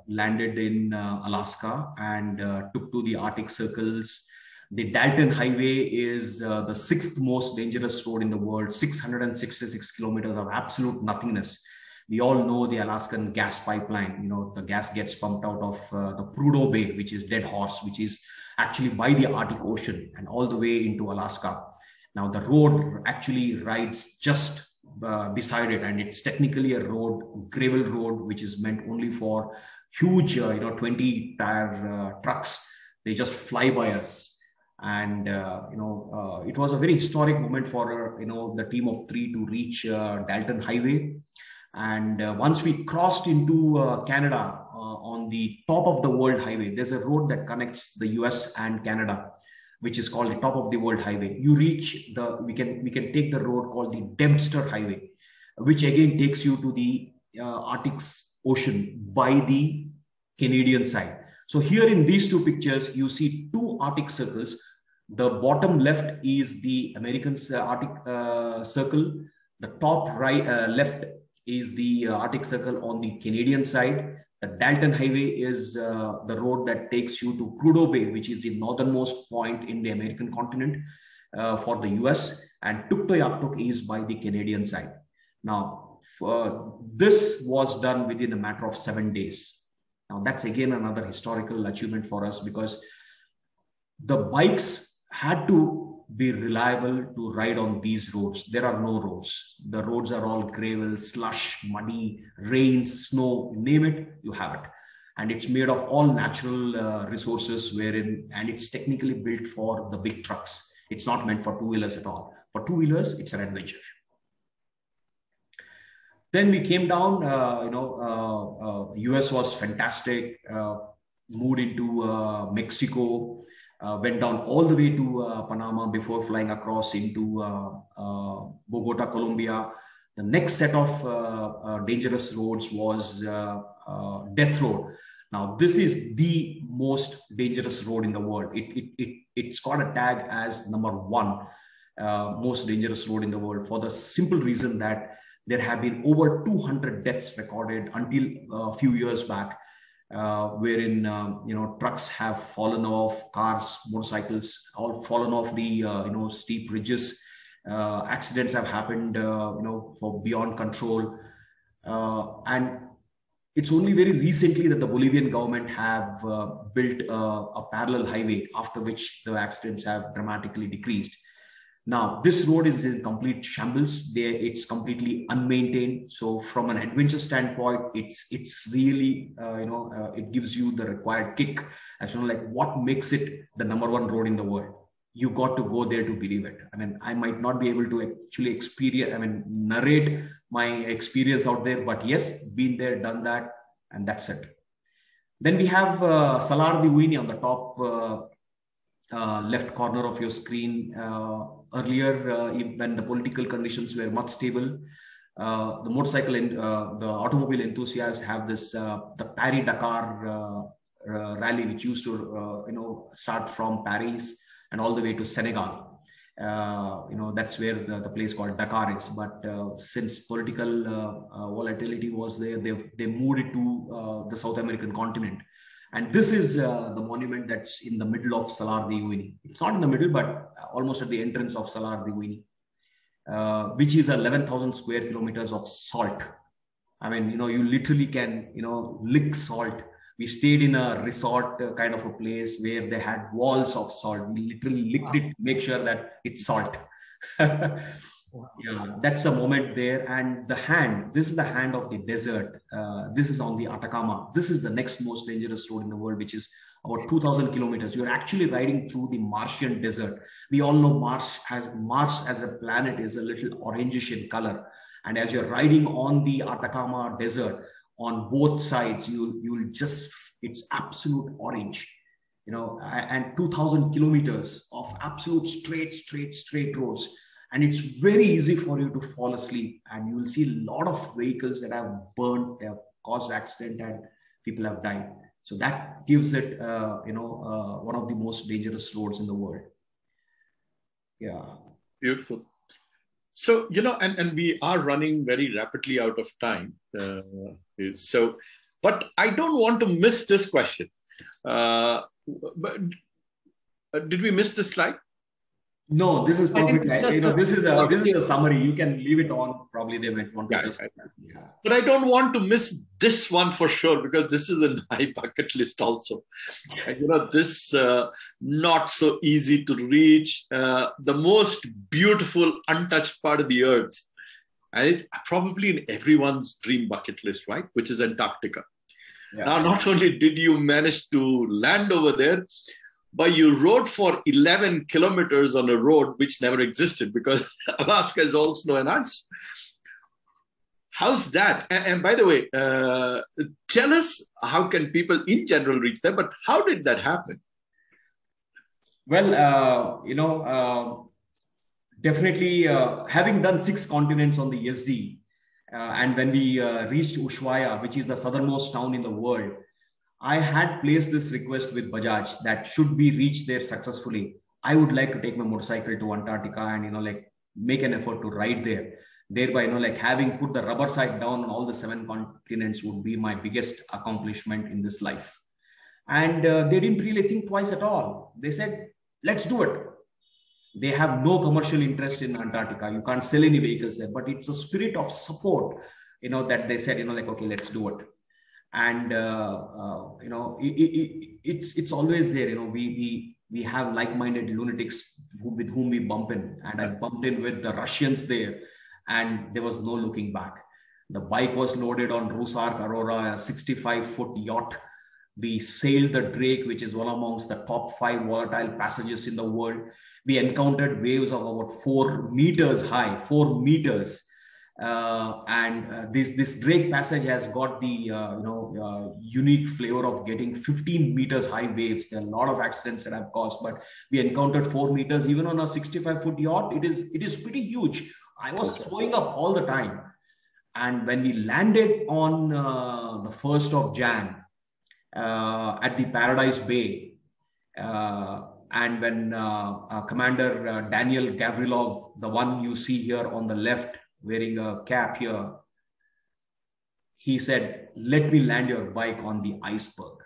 landed in Alaska and took to the Arctic circles. The Dalton Highway is the 6th most dangerous road in the world, 666 kilometers of absolute nothingness. We all know the Alaskan gas pipeline. The gas gets pumped out of the Prudhoe Bay, which is Dead Horse, which is actually by the Arctic Ocean and all the way into Alaska. Now, the road actually rides just beside it, and it's technically a gravel road, which is meant only for huge 20-tire trucks. They just fly by us. And it was a very historic moment for the team of 3 to reach Dalton Highway. And once we crossed into Canada on the top of the World Highway, there's a road that connects the US and Canada, which is called the Top of the World Highway. You reach we can take the road called the Dempster Highway, which again takes you to the Arctic Ocean by the Canadian side. So here in these 2 pictures, you see 2 Arctic circles. The bottom left is the American Arctic Circle. The top right left is the Arctic Circle on the Canadian side. The Dalton Highway is the road that takes you to Prudhoe Bay, which is the northernmost point in the American continent for the US. and Tuktoyaktuk is by the Canadian side. Now, this was done within a matter of 7 days. Now, that's again another historical achievement for us, because the bikes had to be reliable to ride on these roads. There are no roads. The roads are all gravel, slush, muddy, rains, snow, name it, you have it. And it's made of all natural resources and it's technically built for the big trucks. It's not meant for two-wheelers at all. For two-wheelers, it's an adventure. Then we came down, US was fantastic, moved into Mexico, went down all the way to Panama before flying across into Bogota, Colombia. The next set of dangerous roads was Death Road. Now, this is the most dangerous road in the world. It's got a tag as #1 most dangerous road in the world, for the simple reason that there have been over 200 deaths recorded until a few years back, wherein trucks have fallen off, cars, motorcycles, all fallen off the steep ridges. Accidents have happened for beyond control, and it's only very recently that the Bolivian government have built a parallel highway, after which the accidents have dramatically decreased. Now, this road is in complete shambles. It's completely unmaintained. So from an adventure standpoint, it's really, it gives you the required kick, as like what makes it the #1 road in the world. You got to go there to believe it. I mean, I might not be able to actually narrate my experience out there, but yes, been there, done that, and that's it. Then we have Salar de Uyuni on the top left corner of your screen. Earlier, when the political conditions were much stable, the motorcycle and the automobile enthusiasts have this the Paris-Dakar rally, which used to start from Paris and all the way to Senegal. That's where the place called Dakar is. But since political volatility was there, they moved it to the South American continent. And this is the monument that's in the middle of Salar de Uyuni. It's not in the middle, but almost at the entrance of Salar de Uyuni, which is 11,000 square kilometers of salt. I mean, you literally can, lick salt. We stayed in a resort kind of a place where they had walls of salt. We literally licked it to make sure that it's salt. Yeah, that's a moment there. And this is the hand of the desert. This is on the Atacama. This is the next most dangerous road in the world, which is about 2,000 kilometers. You're actually riding through the Martian desert. We all know Mars as a planet is a little orangish in color. And as you're riding on the Atacama desert, on both sides, it's absolute orange, and 2,000 kilometers of absolute straight roads. And it's very easy for you to fall asleep, and you will see a lot of vehicles that have burnt, they have caused accident, and people have died. So that gives it, one of the most dangerous roads in the world. Yeah. Beautiful. So, and we are running very rapidly out of time. But I don't want to miss this question. But did we miss this slide? No, this is perfect. This is a summary. You can leave it on. Probably they might want to. Yeah. But I don't want to miss this one for sure, because this is in my bucket list also. And, this not so easy to reach, the most beautiful untouched part of the earth, and it probably in everyone's dream bucket list, right? Which is Antarctica. Yeah. Now, not only did you manage to land over there, but you rode for 11 kilometers on a road which never existed, because Alaska is all snow and ice. How's that? And by the way, tell us, how can people in general reach there, but how did that happen? Well, definitely having done 6 continents on the SD, and when we reached Ushuaia, which is the southernmost town in the world, I had placed this request with Bajaj that should we reach there successfully, I would like to take my motorcycle to Antarctica and, make an effort to ride there. Thereby, having put the rubber side down on all the 7 continents would be my biggest accomplishment in this life. And they didn't really think twice at all. They said, let's do it. They have no commercial interest in Antarctica. You can't sell any vehicles there, but it's a spirit of support, that they said, like, okay, let's do it. And, it's always there. We have like-minded lunatics with whom we bump in. And I bumped in with the Russians there, and there was no looking back. The bike was loaded on Rusark Aurora, a 65-foot yacht. We sailed the Drake, which is one amongst the top 5 volatile passages in the world. We encountered waves of about 4 meters high, 4 meters. This Drake passage has got the unique flavor of getting 15 meters high waves. There are a lot of accidents that have caused, but we encountered 4 meters even on a 65-foot yacht. It is pretty huge. I was throwing up all the time. And when we landed on the 1st of Jan at the Paradise Bay, and when Commander Daniel Gavrilov, the one you see here on the left, wearing a cap here, he said, "Let me land your bike on the iceberg."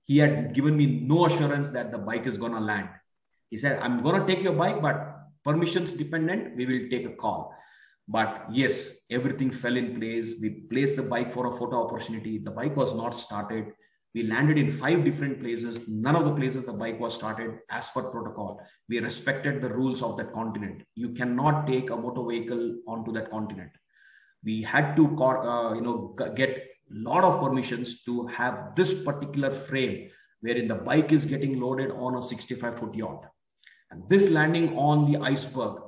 He had given me no assurance that the bike is going to land. He said, "I'm going to take your bike, but permissions dependent, we will take a call." But yes, everything fell in place. We placed the bike for a photo opportunity. The bike was not started. We landed in 5 different places. None of the places the bike was started as per protocol. We respected the rules of that continent. You cannot take a motor vehicle onto that continent. We had to get a lot of permissions to have this particular frame wherein the bike is getting loaded on a 65-foot yacht. And this landing on the iceberg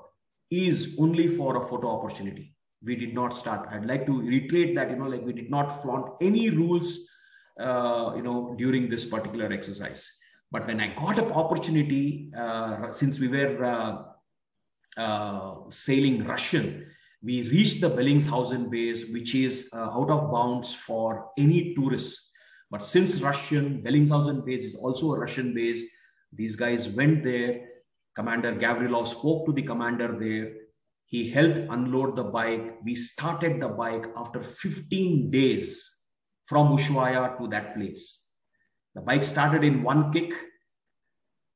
is only for a photo opportunity. We did not start. I'd like to reiterate that, we did not flaunt any rules, during this particular exercise. But when I got an opportunity, since we were sailing Russian, we reached the Bellingshausen base, which is out of bounds for any tourists. But since Bellingshausen base is also a Russian base, these guys went there. Commander Gavrilov spoke to the commander there. He helped unload the bike. We started the bike after 15 days from Ushuaia to that place. The bike started in one kick,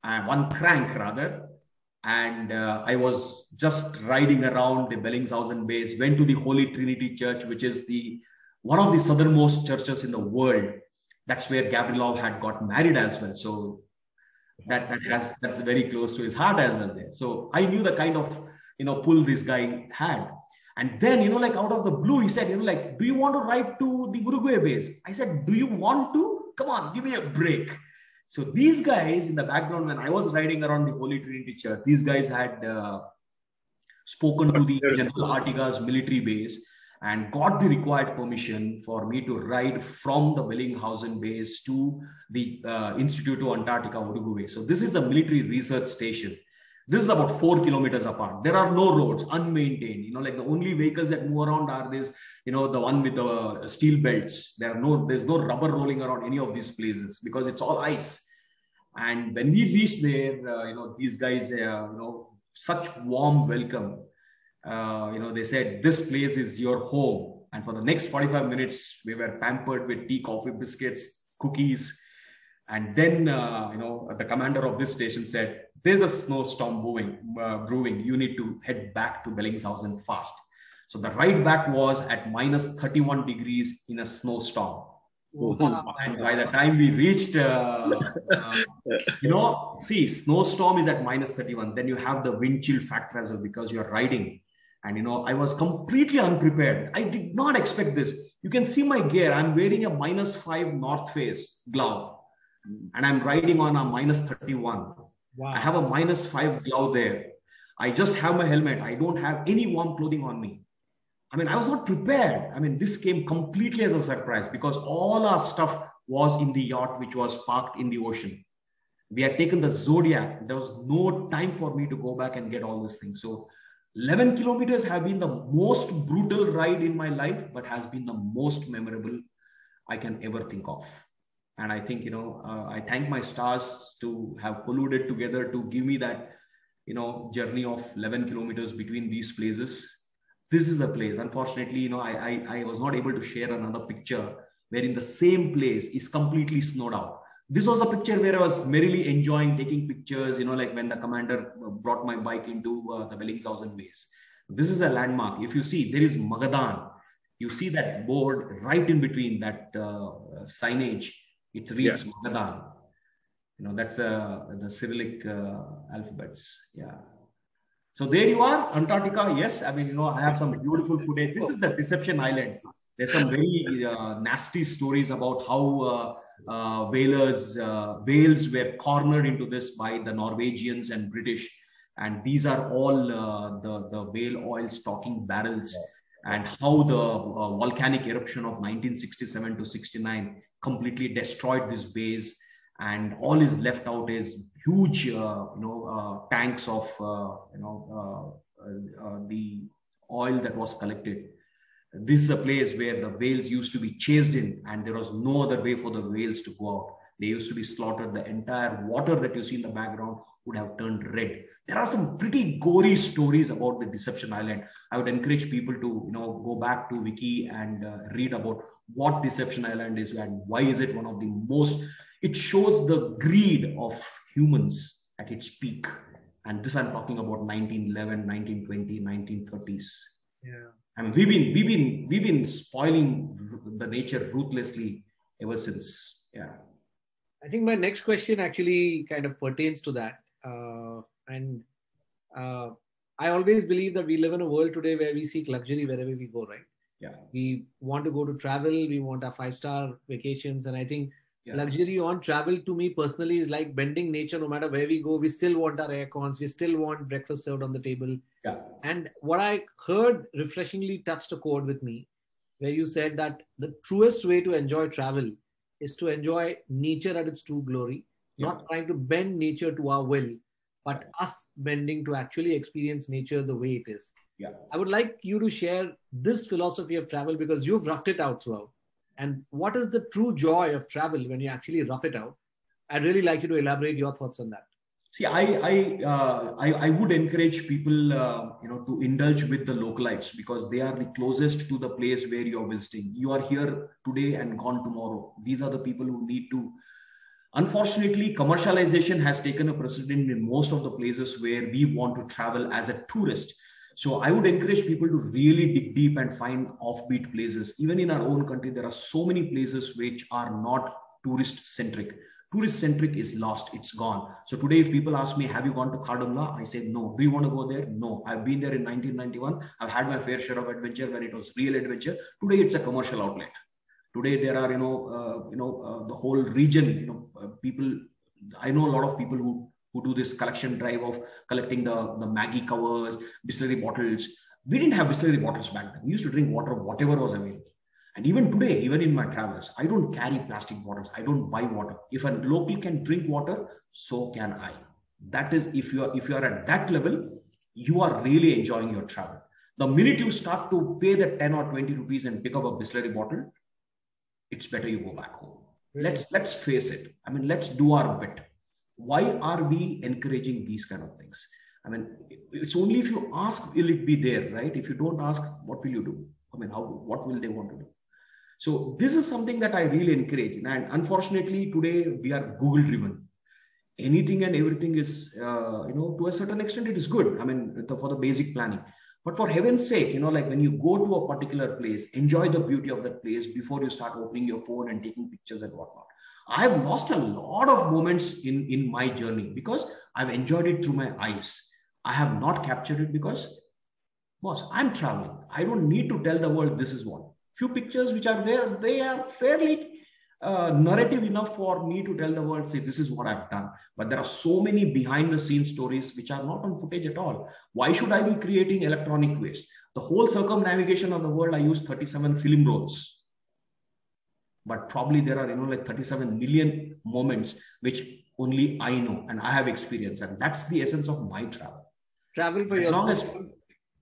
one crank rather. And I was just riding around the Bellingshausen base, went to the Holy Trinity Church, which is one of the southernmost churches in the world. That's where Gavrilov had got married as well. So that's very close to his heart as well there. So I knew the kind of pull this guy had. And then out of the blue, he said, "Do you want to ride to the Uruguay base?" I said, "Do you want to? Come on, give me a break." So these guys in the background, when I was riding around the Holy Trinity Church, these guys had spoken to the General Artigas military base and got the required permission for me to ride from the Bellinghausen base to the Instituto Antarctica Uruguay. So this is a military research station. This is about 4 kilometers apart. There are no roads, unmaintained. The only vehicles that move around are this, the one with the steel belts. There's no rubber rolling around any of these places because it's all ice. And when we reached there, these guys, such warm welcome. They said, "This place is your home." And for the next 45 minutes, we were pampered with tea, coffee, biscuits, cookies. And then, the commander of this station said, "There's a snowstorm brewing. You need to head back to Bellingshausen fast." So the ride back was at minus 31 degrees in a snowstorm. And by the time we reached, snowstorm is at minus 31. Then you have the wind chill factor as well because you're riding. And, I was completely unprepared. I did not expect this. You can see my gear. I'm wearing a -5 North Face glove and I'm riding on a minus 31. Wow. I have a -5 glove there. I just have my helmet. I don't have any warm clothing on me. I was not prepared. This came completely as a surprise because all our stuff was in the yacht, which was parked in the ocean. We had taken the Zodiac. There was no time for me to go back and get all these things. So 11 kilometers have been the most brutal ride in my life, but has been the most memorable I can ever think of. And I think, I thank my stars to have colluded together to give me that, journey of 11 kilometers between these places. This is the place. Unfortunately, I was not able to share another picture where in the same place is completely snowed out. This was the picture where I was merrily enjoying taking pictures, like when the commander brought my bike into the Bellingshausen base. This is a landmark. If you see, there is Magadan. You see that board right in between that signage. It reads Magadan. That's the Cyrillic alphabets. Yeah. So there you are, Antarctica. Yes, I mean, I have some beautiful footage. This is the Deception Island. There's some very nasty stories about how whales were cornered into this by the Norwegians and British. And these are all the whale oil stocking barrels, and how the volcanic eruption of 1967 to 69 completely destroyed this base. And all is left out is huge, tanks of, the oil that was collected. This is a place where the whales used to be chased in, and there was no other way for the whales to go out. They used to be slaughtered. The entire water that you see in the background would have turned red. There are some pretty gory stories about the Deception Island. I would encourage people to, go back to Wiki and read about what Deception Island is and why is it one of the most. It shows the greed of humans at its peak. And this I'm talking about 1911, 1920, 1930s. Yeah. I mean, we've been spoiling the nature ruthlessly ever since. Yeah. I think my next question actually kind of pertains to that. I always believe that we live in a world today where we seek luxury wherever we go, right? Yeah. We want to go to travel. We want our 5-star vacations. And I think luxury on travel to me personally is like bending nature. No matter where we go, we still want our air cons. We still want breakfast served on the table. Yeah. And what I heard refreshingly touched a chord with me, where you said that the truest way to enjoy travel is to enjoy nature at its true glory, not trying to bend nature to our will, but us bending to actually experience nature the way it is. Yeah. I would like you to share this philosophy of travel because you've roughed it out throughout. And what is the true joy of travel when you actually rough it out? I'd really like you to elaborate your thoughts on that. See, I would encourage people, to indulge with the localites because they are the closest to the place where you are visiting. You are here today and gone tomorrow. These are the people who need to. Unfortunately, commercialization has taken a precedent in most of the places where we want to travel as a tourist. So I would encourage people to really dig deep and find offbeat places. Even in our own country, there are so many places which are not tourist-centric. Tourist-centric is lost. It's gone. So today, if people ask me, have you gone to Khardungla? I say, no. Do you want to go there? No. I've been there in 1991. I've had my fair share of adventure when it was real adventure. Today, it's a commercial outlet. Today, there are, the whole region, people, I know a lot of people who do this collection drive of collecting the Maggi covers, Bisleri bottles. We didn't have Bisleri bottles back then. We used to drink water, whatever was available. And even today, even in my travels, I don't carry plastic bottles. I don't buy water. If a local can drink water, so can I. That is, if you are at that level, you are really enjoying your travel. The minute you start to pay the 10 or 20 rupees and pick up a Bisleri bottle, it's better you go back home. Let's face it. I mean, let's do our bit. Why are we encouraging these kind of things? I mean, it's only if you ask, will it be there, right? If you don't ask, what will you do? I mean, what will they want to do? So this is something that I really encourage. And unfortunately, today we are Google driven. Anything and everything is, to a certain extent, it is good. I mean, for the basic planning. But for heaven's sake, like when you go to a particular place, enjoy the beauty of that place before you start opening your phone and taking pictures and whatnot. I've lost a lot of moments in my journey because I've enjoyed it through my eyes. I have not captured it because, boss, I'm traveling. I don't need to tell the world this is what. Few pictures which are there, they are fairly narrative enough for me to tell the world, say, this is what I've done. But there are so many behind the scenes stories which are not on footage at all. Why should I be creating electronic waste? The whole circumnavigation of the world, I used 37 film rolls. But probably there are, like 37 million moments which only I know and I have experienced. And that's the essence of my travel. Travel for yourself.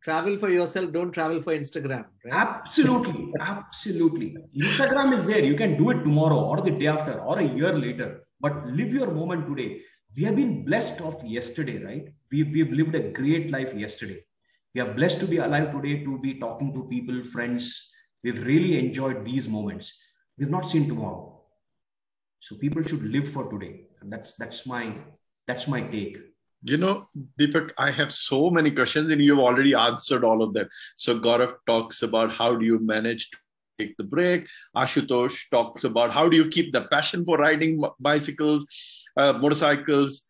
Travel for yourself, don't travel for Instagram. Right? Absolutely. Absolutely. Instagram is there. You can do it tomorrow or the day after or a year later, but live your moment today. We have been blessed of yesterday, right? We've lived a great life yesterday. We are blessed to be alive today, to be talking to people, friends. We've really enjoyed these moments. We've not seen tomorrow. So people should live for today. And that's my take. Deepak, I have so many questions and you've already answered all of them. So Gaurav talks about how do you manage to take the break. Ashutosh talks about how do you keep the passion for riding bicycles, motorcycles.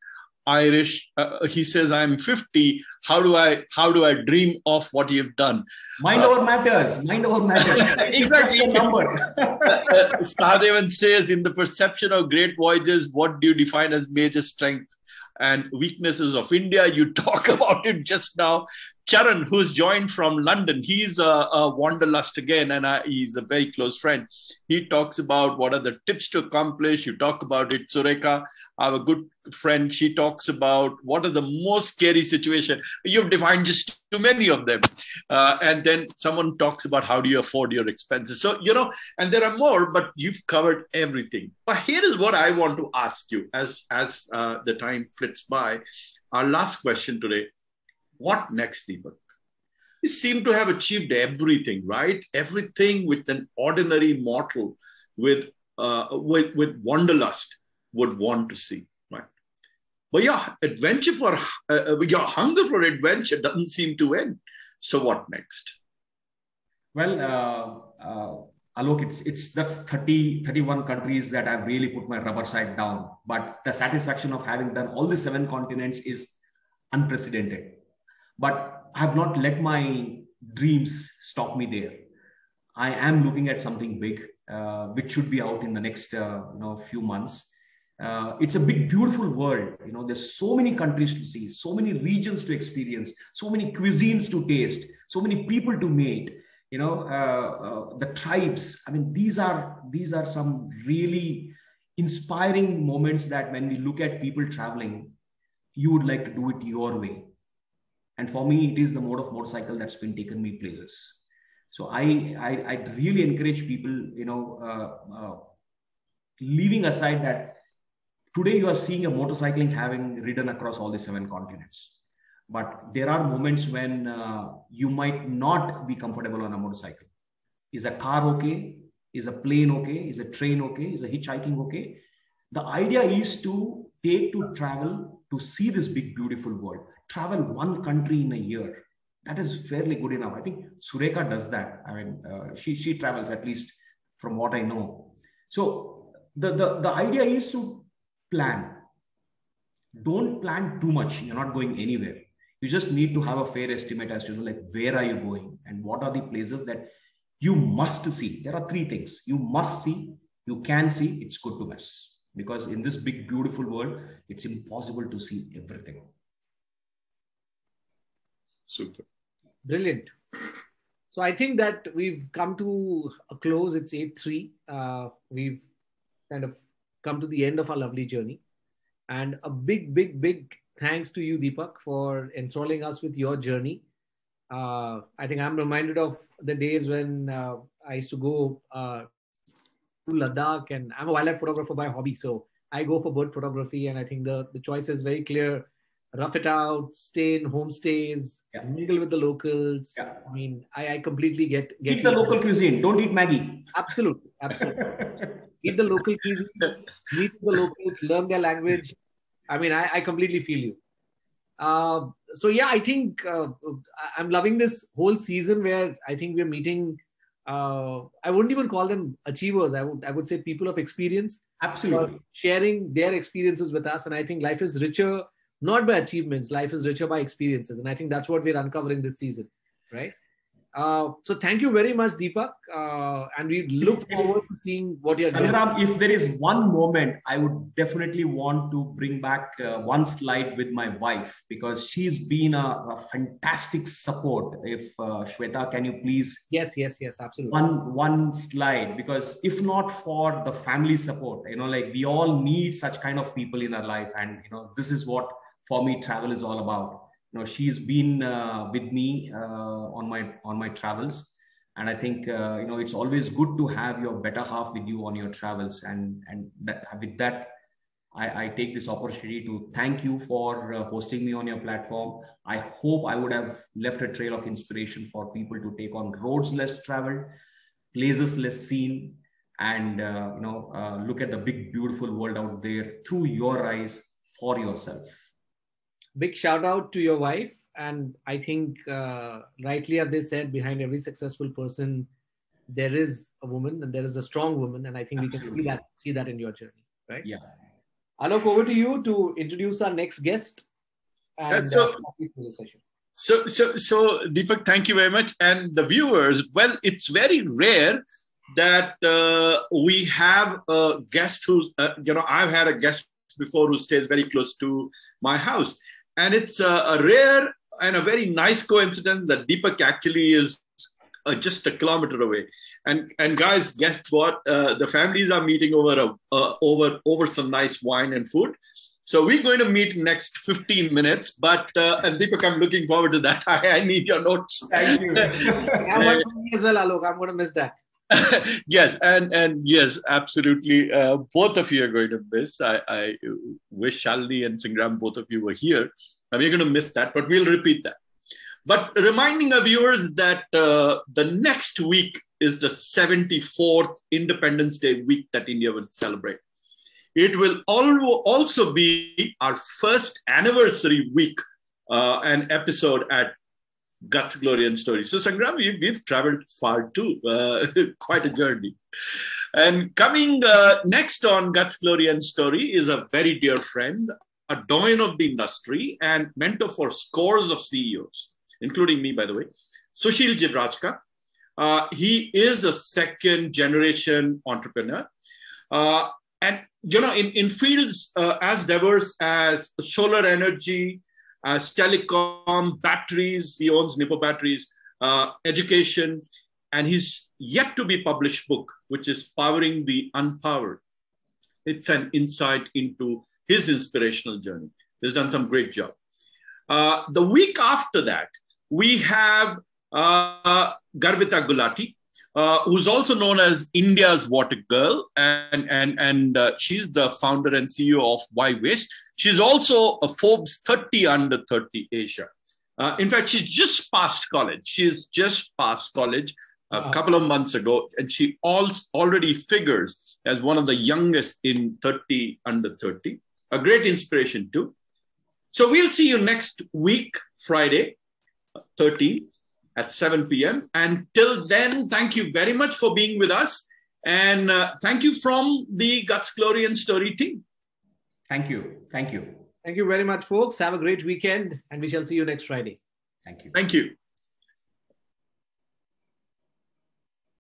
Irish, he says, I'm 50. How do I dream of what you've done? Mind over matters. Exactly. Number. Sahadevan says, in the perception of great voyages, what do you define as major strength and weaknesses of India? You talk about it just now. Charan, who's joined from London, he's a wanderlust again, and he's a very close friend. He talks about what are the tips to accomplish. You talk about it. Sureka, our good friend, she talks about what are the most scary situations. You've defined just too many of them. And then someone talks about how do you afford your expenses. So, and there are more, but you've covered everything. But here is what I want to ask you as the time flits by. Our last question today. What next, Deepak? You seem to have achieved everything, right? Everything with an ordinary mortal with wanderlust would want to see, right? But your your hunger for adventure doesn't seem to end. So what next? Well, Alok, that's 31 countries that I've really put my rubber side down. But the satisfaction of having done all the 7 continents is unprecedented. But I have not let my dreams stop me there. I am looking at something big, which should be out in the next few months. It's a big, beautiful world. There's so many countries to see, so many regions to experience, so many cuisines to taste, so many people to meet. The tribes. I mean, these are some really inspiring moments that when we look at people traveling, you would like to do it your way. And for me, it is the mode of motorcycle that's been taken me places. So I really encourage people, leaving aside that today you are seeing a motorcycling having ridden across all the 7 continents. But there are moments when you might not be comfortable on a motorcycle. Is a car okay? Is a plane okay? Is a train okay? Is a hitchhiking okay? The idea is to take to travel to see this big, beautiful world. Travel 1 country in a year. That is fairly good enough. I think Sureka does that. I mean, she travels, at least from what I know. So the idea is to plan. Don't plan too much. You're not going anywhere. You just need to have a fair estimate as to where are you going and what are the places that you must see. There are 3 things you must see, you can see, it's good to miss. Because in this big, beautiful world, it's impossible to see everything. Super. Brilliant. So I think that we've come to a close. It's 8:03. We've kind of come to the end of our lovely journey. And a big, big, big thanks to you, Deepak, for enthralling us with your journey. I think I'm reminded of the days when I used to go to Ladakh, and I'm a wildlife photographer by hobby. So I go for bird photography, and I think the choice is very clear. Rough it out, stay in homestays, mingle with the locals. Yeah. I mean, I completely get eat the local cuisine. Don't eat Maggie. Absolutely. Eat the local cuisine, meet the locals, learn their language. I mean, I completely feel you. So yeah, I think I'm loving this whole season where I think we're meeting. I wouldn't even call them achievers. I would say people of experience. Absolutely. Sharing their experiences with us, and I think life is richer. Not by achievements, life is richer by experiences. And I think that's what we're uncovering this season, right? So thank you very much, Deepak. And we look forward to seeing what you're doing. Sangram, if there is one moment, I would definitely want to bring back one slide with my wife, because she's been a fantastic support. If Shweta, can you please? Yes, absolutely. One slide, because if not for the family support, we all need such kind of people in our life. And, this is what, for me, travel is all about. She's been with me on my travels, and I think it's always good to have your better half with you on your travels. And with that, I take this opportunity to thank you for hosting me on your platform. I hope I would have left a trail of inspiration for people to take on roads less traveled, places less seen, and look at the big, beautiful world out there through your eyes for yourself. Big shout out to your wife. And I think rightly as they said, behind every successful person, there is a woman and there is a strong woman. And I think Absolutely. we can see that in your journey, right? Yeah. Alok, over to you to introduce our next guest. And So Deepak, thank you very much. And the viewers, well, it's very rare that we have a guest who, I've had a guest before who stays very close to my house. And it's a rare and a very nice coincidence that Deepak actually is just a kilometer away. And guys, guess what? The families are meeting over some nice wine and food. So we're going to meet next 15 minutes. But and Deepak, I'm looking forward to that. I need your notes. Thank you. As well, Alok. I'm going to miss that. Yes, and yes, absolutely. Both of you are going to miss. I wish Shalini and Sangram, both of you were here. And we're going to miss that, but we'll repeat that. But reminding our viewers that the next week is the 74th Independence Day week that India will celebrate. It will also be our first anniversary week, an episode at Guts, Glory and Story. So Sangram, we've traveled far too, quite a journey. And coming next on Guts, Glory and Story is a very dear friend, a doyen of the industry and mentor for scores of CEOs, including me, by the way, Sushil Jivrajka. He is a second generation entrepreneur. And, in fields as diverse as solar energy, as telecom, batteries, he owns Nippo Batteries, education, and his yet to be published book, which is Powering the Unpowered. It's an insight into his inspirational journey. He's done some great job. The week after that, we have Garvita Gulati, who's also known as India's Water Girl, and she's the founder and CEO of Why Waste. She's also a Forbes 30 Under 30 Asia. In fact, she's just passed college. A couple of months ago, and she already figures as one of the youngest in 30 Under 30. A great inspiration too. So we'll see you next week, Friday, 13th at 7 p.m. And till then, thank you very much for being with us. And thank you from the Guts, Glory and Story team. Thank you. Thank you. Thank you very much, folks. Have a great weekend, and we shall see you next Friday. Thank you. Thank you.